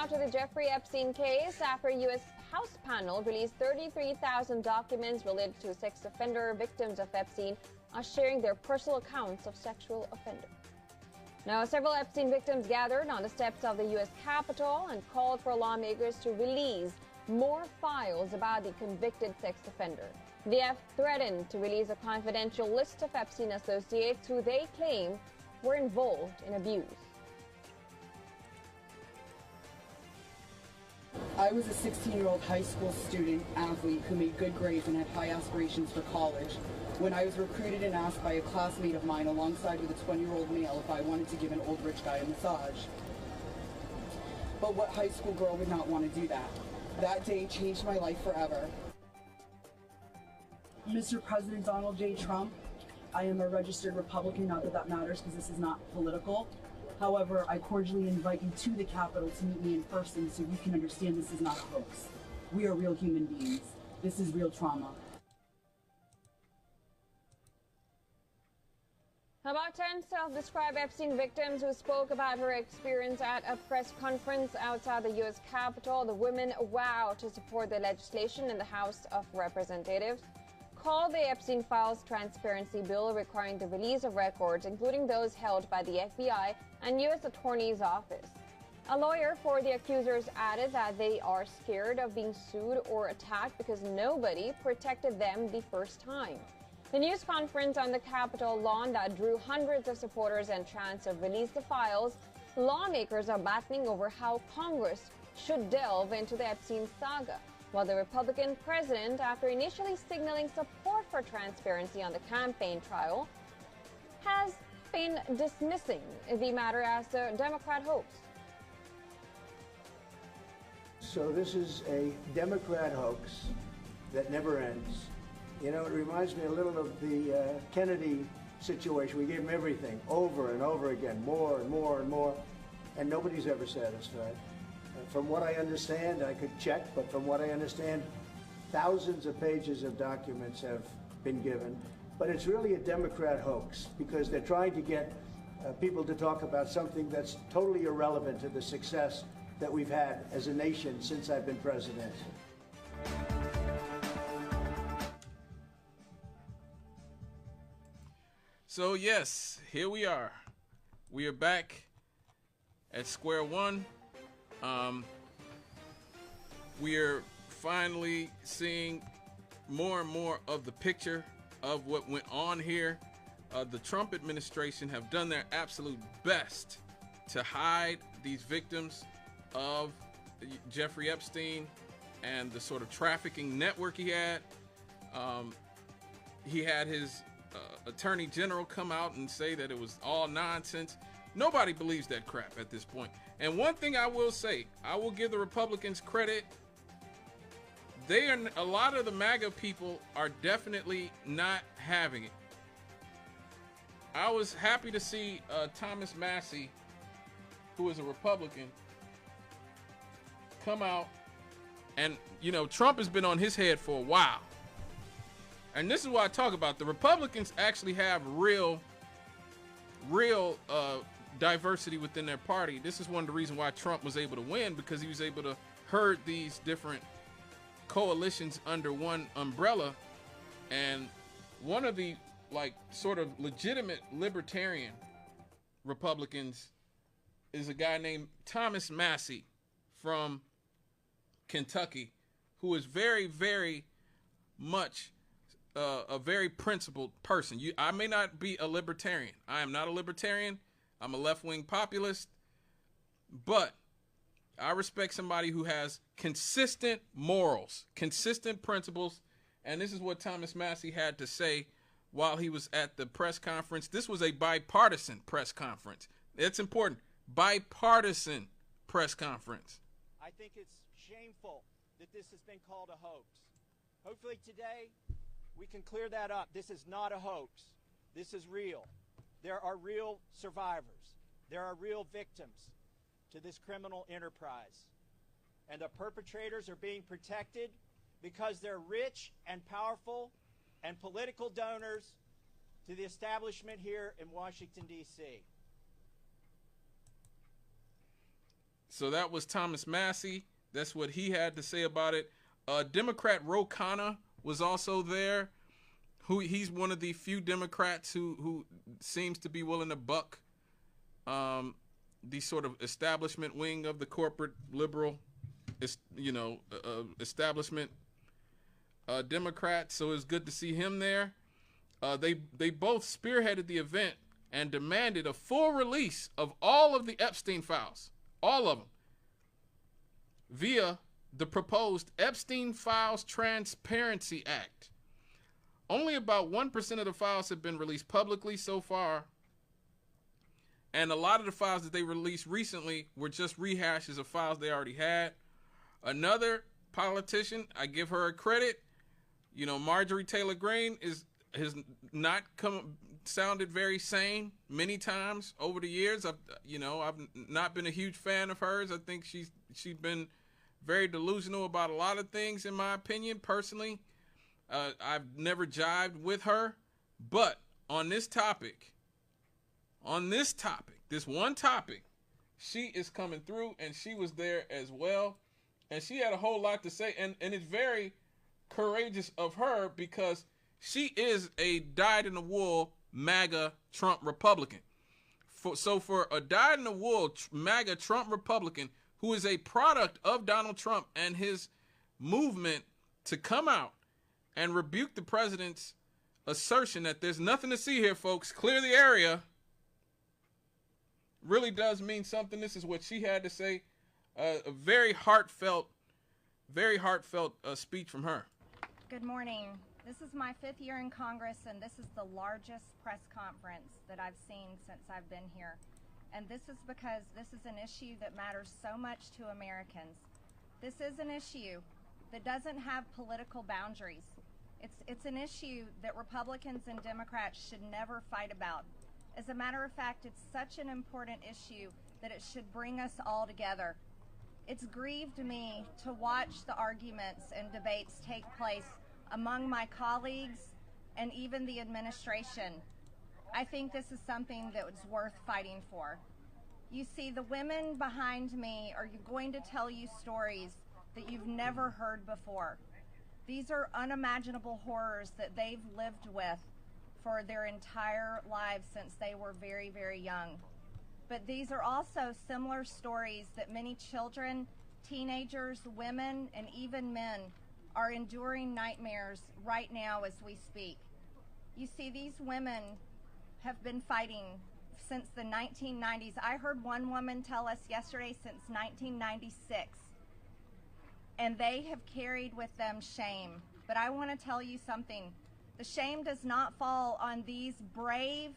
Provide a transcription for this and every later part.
now to the Jeffrey Epstein case after a U.S. House panel released 33,000 documents related to sex offender victims of Epstein sharing their personal accounts of sexual offenders. Now, several Epstein victims gathered on the steps of the U.S. Capitol and called for lawmakers to release more files about the convicted sex offender. The F threatened to release a confidential list of Epstein associates who they claim were involved in abuse. I was a 16-year-old high school student athlete who made good grades and had high aspirations for college when I was recruited and asked by a classmate of mine alongside with a 20-year-old male if I wanted to give an old rich guy a massage. But what high school girl would not want to do that? That day changed my life forever. Mr. President Donald J. Trump, I am a registered Republican, not that that matters because this is not political. However, I cordially invite you to the Capitol to meet me in person so you can understand this is not a hoax. We are real human beings. This is real trauma. About 10 self-described Epstein victims who spoke about her experience at a press conference outside the U.S. Capitol. The women vowed to support the legislation in the House of Representatives, called the Epstein Files Transparency Bill, requiring the release of records, including those held by the FBI and U.S. Attorney's Office. A lawyer for the accusers added that they are scared of being sued or attacked because nobody protected them the first time. The news conference on the Capitol lawn that drew hundreds of supporters and chants to release the files. Lawmakers are battling over how Congress should delve into the Epstein saga, while the Republican president, after initially signaling support for transparency on the campaign trail, has been dismissing the matter as a Democrat hoax. So this is a Democrat hoax that never ends. You know, it reminds me a little of the Kennedy situation. We gave him everything over and over again, more and more and more, and nobody's ever satisfied. From what I understand, I could check, but from what I understand, thousands of pages of documents have been given. But it's really a Democrat hoax because they're trying to get people to talk about something that's totally irrelevant to the success that we've had as a nation since I've been president. So yes, here we are. We are back at square one. We are finally seeing more and more of the picture of what went on here. The Trump administration have done their absolute best to hide these victims of Jeffrey Epstein and the sort of trafficking network he had. He had his attorney general come out and say that it was all nonsense. Nobody believes that crap at this point. And one thing I will say, I will give the Republicans credit. They are, a lot of the MAGA people are definitely not having it. I was happy to see Thomas Massie, who is a Republican, come out. And, you know, Trump has been on his head for a while. And this is what I talk about. The Republicans actually have real diversity within their party. This is one of the reasons why Trump was able to win, because he was able to herd these different coalitions under one umbrella. And one of the sort of legitimate libertarian Republicans is a guy named Thomas Massie from Kentucky, who is very, very much a very principled person. I may not be a libertarian. I am not a libertarian. I'm a left-wing populist, but I respect somebody who has consistent morals, consistent principles, and this is what Thomas Massie had to say while he was at the press conference. This was a bipartisan press conference. It's important. Bipartisan press conference. I think it's shameful that this has been called a hoax. Hopefully today we can clear that up. This is not a hoax. This is real. There are real survivors. There are real victims to this criminal enterprise. And the perpetrators are being protected because they're rich and powerful and political donors to the establishment here in Washington, D.C. So that was Thomas Massey. That's what he had to say about it. Democrat Ro Khanna was also there. He's one of the few Democrats who seems to be willing to buck the sort of establishment wing of the corporate liberal, establishment Democrats. So it's good to see him there. They both spearheaded the event and demanded a full release of all of the Epstein files, all of them, via the proposed Epstein Files Transparency Act. Only about 1% of the files have been released publicly so far, and a lot of the files that they released recently were just rehashes of files they already had. Another politician, I give her a credit, Marjorie Taylor Greene has not sounded very sane many times over the years. I've not been a huge fan of hers. I think she's been very delusional about a lot of things, in my opinion, personally. I've never jived with her, but on this one topic, she is coming through, and she was there as well, and she had a whole lot to say, and it's very courageous of her because she is a dyed-in-the-wool MAGA Trump Republican. So for a dyed-in-the-wool MAGA Trump Republican who is a product of Donald Trump and his movement to come out and rebuke the president's assertion that there's nothing to see here, folks, clear the area, really does mean something. This is what she had to say. A very heartfelt speech from her. Good morning. This is my 5th year in Congress, and this is the largest press conference that I've seen since I've been here. And this is because this is an issue that matters so much to Americans. This is an issue that doesn't have political boundaries. It's an issue that Republicans and Democrats should never fight about. As a matter of fact, it's such an important issue that it should bring us all together. It's grieved me to watch the arguments and debates take place among my colleagues and even the administration. I think this is something that was worth fighting for. You see, the women behind me are going to tell you stories that you've never heard before. These are unimaginable horrors that they've lived with for their entire lives since they were very, very young. But these are also similar stories that many children, teenagers, women, and even men are enduring nightmares right now as we speak. You see, these women have been fighting since the 1990s. I heard one woman tell us yesterday since 1996. And they have carried with them shame. But I want to tell you something. The shame does not fall on these brave,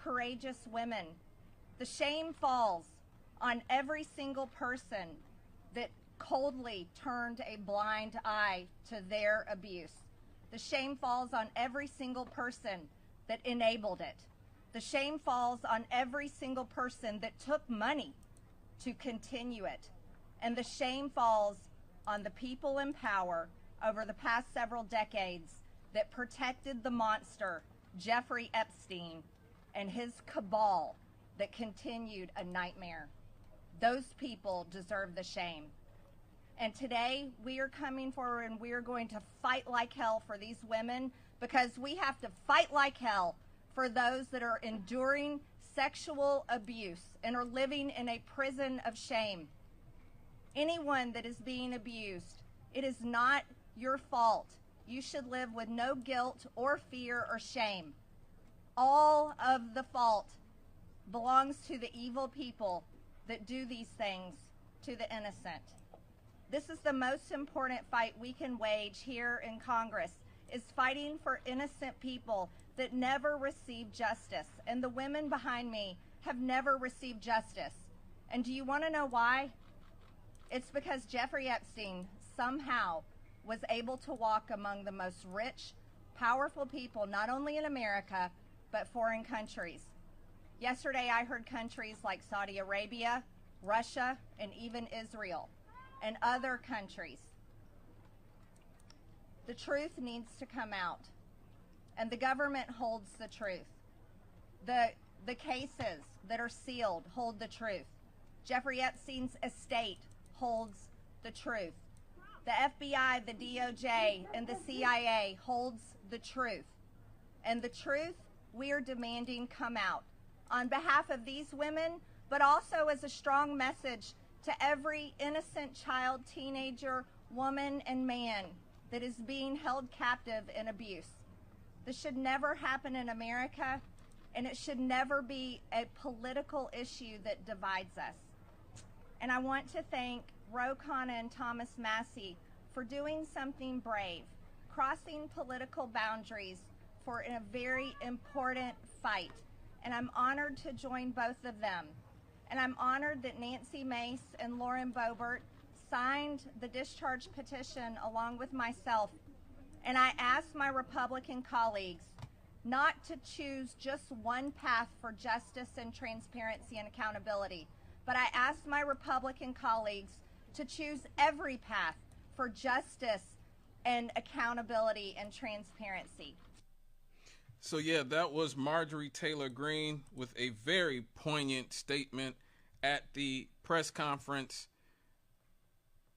courageous women. The shame falls on every single person that coldly turned a blind eye to their abuse. The shame falls on every single person that enabled it. The shame falls on every single person that took money to continue it. And the shame falls on the people in power over the past several decades that protected the monster, Jeffrey Epstein, and his cabal that continued a nightmare. Those people deserve the shame. And today we are coming forward and we are going to fight like hell for these women, because we have to fight like hell for those that are enduring sexual abuse and are living in a prison of shame. Anyone that is being abused, it is not your fault. You should live with no guilt or fear or shame. All of the fault belongs to the evil people that do these things to the innocent. This is the most important fight we can wage here in Congress, is fighting for innocent people that never receive justice. And the women behind me have never received justice. And do you want to know why? It's because Jeffrey Epstein somehow was able to walk among the most rich, powerful people, not only in America, but foreign countries. Yesterday, I heard countries like Saudi Arabia, Russia, and even Israel, and other countries. The truth needs to come out, and the government holds the truth. The cases that are sealed hold the truth. Jeffrey Epstein's estate holds the truth. The FBI, the DOJ, and the CIA holds the truth. And the truth we are demanding come out on behalf of these women, but also as a strong message to every innocent child, teenager, woman, and man that is being held captive in abuse. This should never happen in America, and it should never be a political issue that divides us. And I want to thank Ro Khanna and Thomas Massie for doing something brave, crossing political boundaries for a very important fight. And I'm honored to join both of them. And I'm honored that Nancy Mace and Lauren Boebert signed the discharge petition along with myself. And I asked my Republican colleagues not to choose just one path for justice and transparency and accountability, but I asked my Republican colleagues to choose every path for justice and accountability and transparency. So yeah, that was Marjorie Taylor Greene with a very poignant statement at the press conference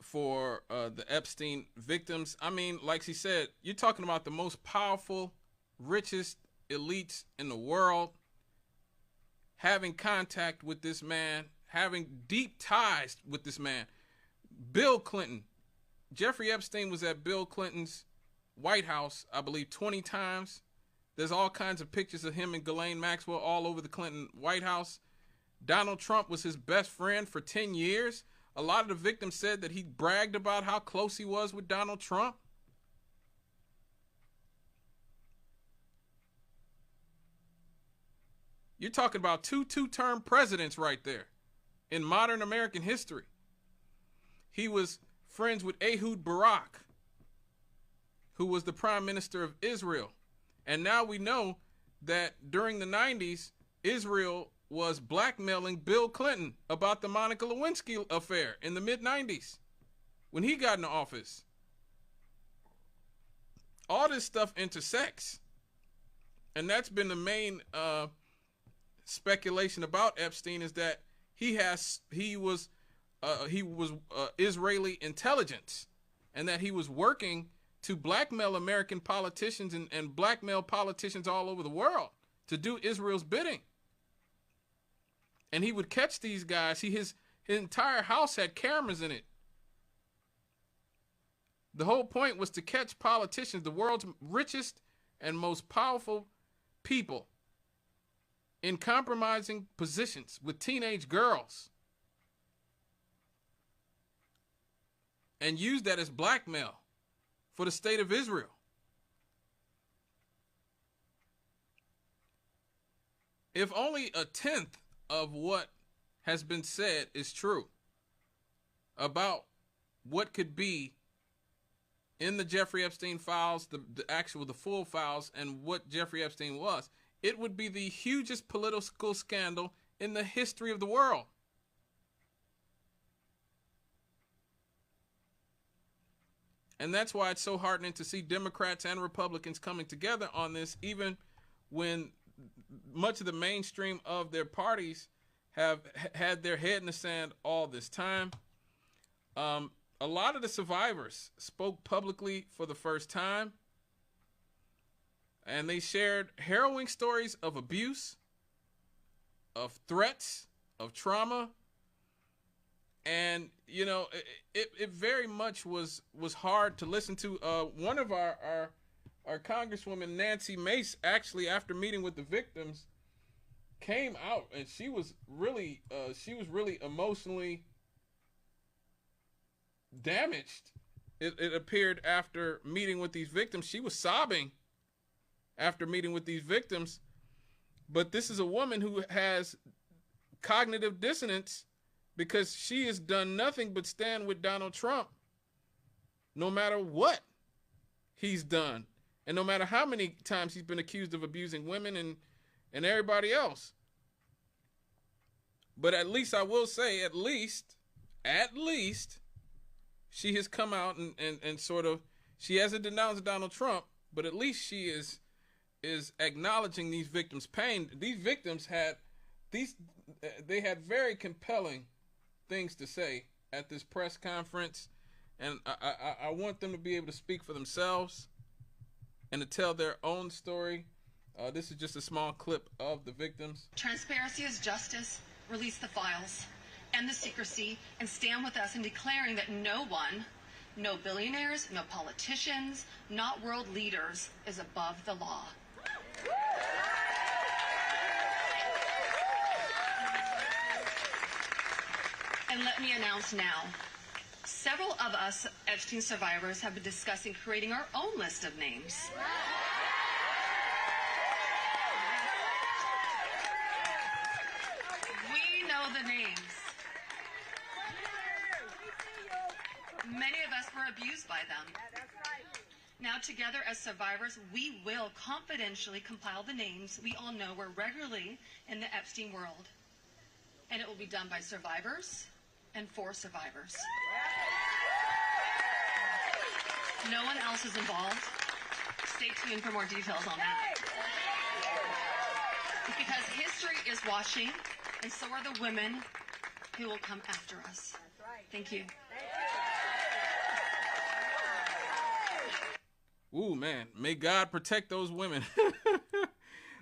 for the Epstein victims. I mean, like she said, you're talking about the most powerful, richest elites in the world having contact with this man, having deep ties with this man. Bill Clinton. Jeffrey Epstein was at Bill Clinton's White House, I believe, 20 times. There's all kinds of pictures of him and Ghislaine Maxwell all over the Clinton White House. Donald Trump was his best friend for 10 years. A lot of the victims said that he bragged about how close he was with Donald Trump. You're talking about two-term presidents right there in modern American history. He was friends with Ehud Barak, who was the prime minister of Israel. And now we know that during the 90s, Israel was blackmailing Bill Clinton about the Monica Lewinsky affair in the mid-90s when he got into office. All this stuff intersects. And that's been the main speculation about Epstein, is that he was Israeli intelligence, and that he was working to blackmail American politicians and blackmail politicians all over the world to do Israel's bidding. And he would catch these guys. His entire house had cameras in it. The whole point was to catch politicians, the world's richest and most powerful people, in compromising positions with teenage girls, and use that as blackmail for the state of Israel. If only a tenth of what has been said is true about what could be in the Jeffrey Epstein files, the full files, and what Jeffrey Epstein was, it would be the hugest political scandal in the history of the world. And that's why it's so heartening to see Democrats and Republicans coming together on this, even when much of the mainstream of their parties have had their head in the sand all this time. A lot of the survivors spoke publicly for the first time, and they shared harrowing stories of abuse, of threats, of trauma. And, you know, it very much was hard to listen to. One of our Congresswoman, Nancy Mace, actually, after meeting with the victims, came out, and she was really emotionally damaged. It appeared after meeting with these victims. She was sobbing after meeting with these victims. But this is a woman who has cognitive dissonance, because she has done nothing but stand with Donald Trump no matter what he's done, and no matter how many times he's been accused of abusing women and everybody else. But at least I will say, at least she has come out and sort of, she hasn't denounced Donald Trump, but at least she is acknowledging these victims' pain. These victims had very compelling things to say at this press conference, and I want them to be able to speak for themselves and to tell their own story. This is just a small clip of the victims. Transparency is justice. Release the files, end the secrecy, and stand with us in declaring that no one, no billionaires, no politicians, not world leaders, is above the law. And let me announce now, several of us Epstein survivors have been discussing creating our own list of names. We know the names. Many of us were abused by them. Now together as survivors, we will confidentially compile the names we all know were regularly in the Epstein world. And it will be done by survivors and for survivors. No one else is involved. Stay tuned for more details on that. Because history is watching, and so are the women who will come after us. Thank you. Ooh, man, may God protect those women.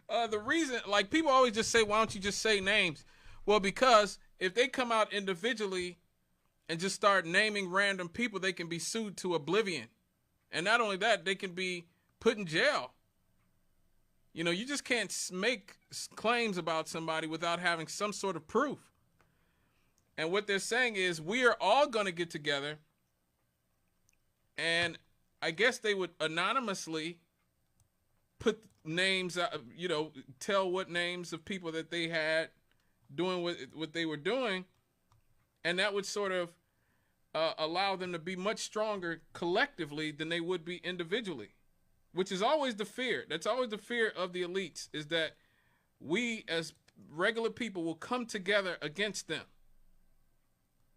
The reason, like, people always just say, why don't you just say names? Well, because if they come out individually and just start naming random people, they can be sued to oblivion. And not only that, they can be put in jail. You know, you just can't make claims about somebody without having some sort of proof. And what they're saying is, we are all going to get together, and I guess they would anonymously put names, you know, tell what names of people that they had doing what they were doing, and that would sort of allow them to be much stronger collectively than they would be individually, which is always the fear. That's always the fear of the elites, is that we as regular people will come together against them.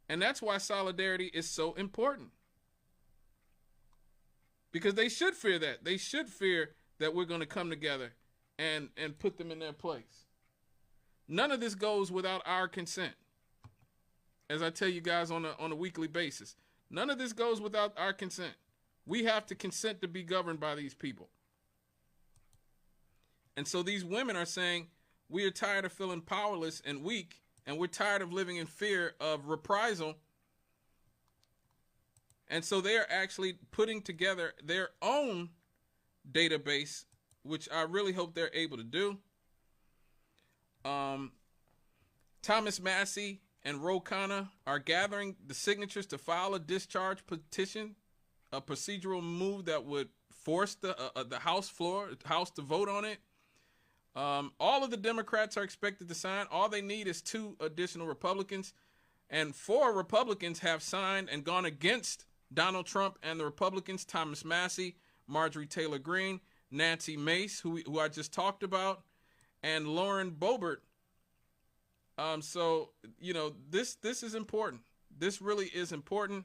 And that's why solidarity is so important. Because they should fear that. They should fear that we're going to come together and put them in their place. None of this goes without our consent. As I tell you guys on a weekly basis, none of this goes without our consent. We have to consent to be governed by these people. And so these women are saying, we are tired of feeling powerless and weak, and we're tired of living in fear of reprisal. And so they are actually putting together their own database, which I really hope they're able to do. Thomas Massey and Ro Khanna are gathering the signatures to file a discharge petition, a procedural move that would force the House to vote on it. All of the Democrats are expected to sign. All they need is 2 additional Republicans, and 4 Republicans have signed and gone against Donald Trump and the Republicans: Thomas Massey, Marjorie Taylor Greene, Nancy Mace, who I just talked about, and Lauren Boebert. So, you know, this is important. This really is important.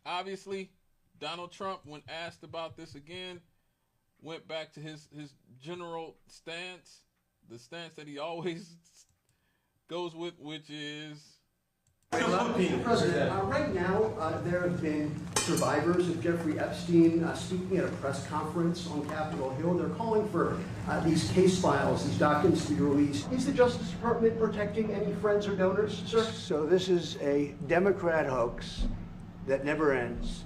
Obviously, Donald Trump, when asked about this again, went back to his general stance, the stance that he always goes with, which is... Mr. President, right now there have been survivors of Jeffrey Epstein speaking at a press conference on Capitol Hill. They're calling for these case files, these documents to be released. Is the Justice Department protecting any friends or donors, sir? So this is a Democrat hoax that never ends.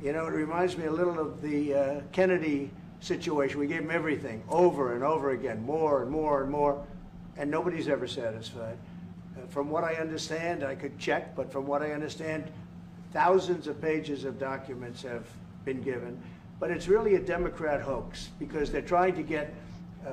You know, it reminds me a little of the Kennedy situation. We gave him everything over and over again, more and more and more, and nobody's ever satisfied. From what I understand, I could check, but from what I understand, thousands of pages of documents have been given. But it's really a Democrat hoax, because they're trying to get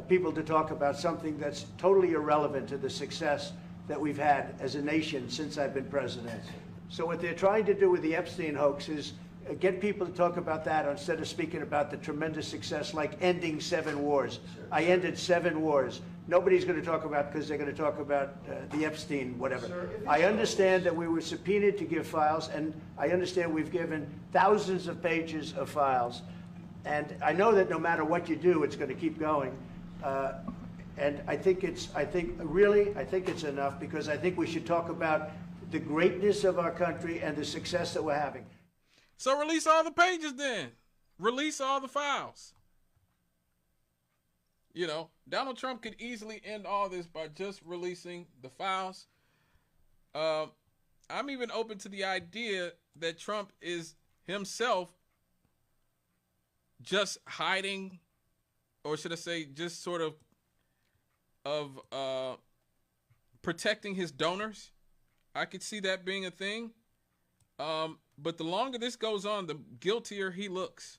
people to talk about something that's totally irrelevant to the success that we've had as a nation since I've been president. So what they're trying to do with the Epstein hoax is get people to talk about that instead of speaking about the tremendous success, like ending 7 wars. Sure. I ended 7 wars. Nobody's going to talk about, because they're going to talk about the Epstein whatever. Sir, I understand that we were subpoenaed to give files, and I understand we've given thousands of pages of files. And I know that no matter what you do, it's going to keep going. And I think it's enough, because I think we should talk about the greatness of our country and the success that we're having. So release all the pages then. Release all the files. You know, Donald Trump could easily end all this by just releasing the files. I'm even open to the idea that Trump is himself just hiding, or should I say just sort of protecting his donors. I could see that being a thing. But the longer this goes on, the guiltier he looks.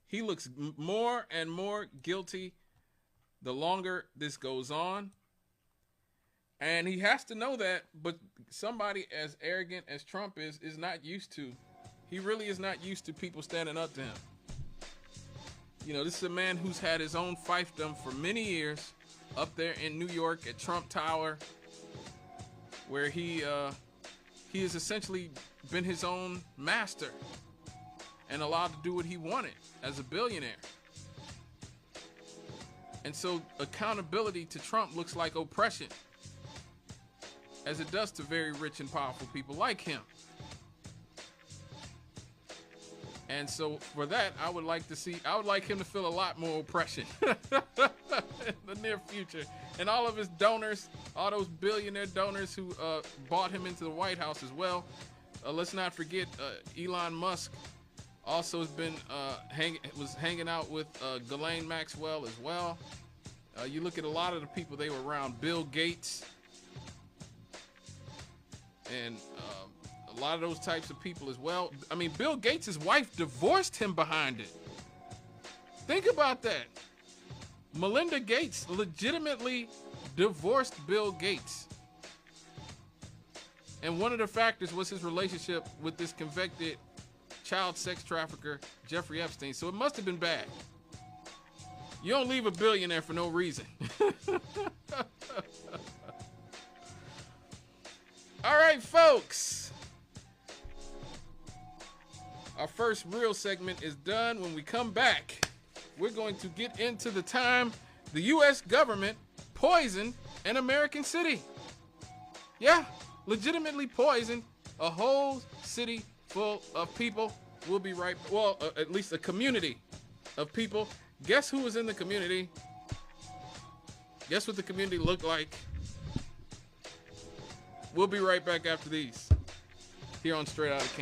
He looks more and more guilty the longer this goes on. And he has to know that, but somebody as arrogant as Trump is not used to. He really is not used to people standing up to him. You know, this is a man who's had his own fiefdom for many years up there in New York at Trump Tower, where he has essentially been his own master and allowed to do what he wanted as a billionaire. And so accountability to Trump looks like oppression, as it does to very rich and powerful people like him. And so for that, I would like him to feel a lot more oppression in the near future. And all of his donors, all those billionaire donors who bought him into the White House as well. Let's not forget Elon Musk also has been hanging out with Ghislaine Maxwell as well. You look at a lot of the people they were around, Bill Gates, and a lot of those types of people as well. I mean, Bill Gates' wife divorced him behind it. Think about that. Melinda Gates legitimately divorced Bill Gates. And one of the factors was his relationship with this convicted child sex trafficker, Jeffrey Epstein. So it must have been bad. You don't leave a billionaire for no reason. All right, folks. Our first real segment is done. When we come back, we're going to get into the time the U.S. government poisoned an American city. Yeah, legitimately poisoned a whole city full of people. We'll be right, well, at least a community of people. Guess who was in the community? Guess what the community looked like? We'll be right back after these here on Straight Outta the Cannon.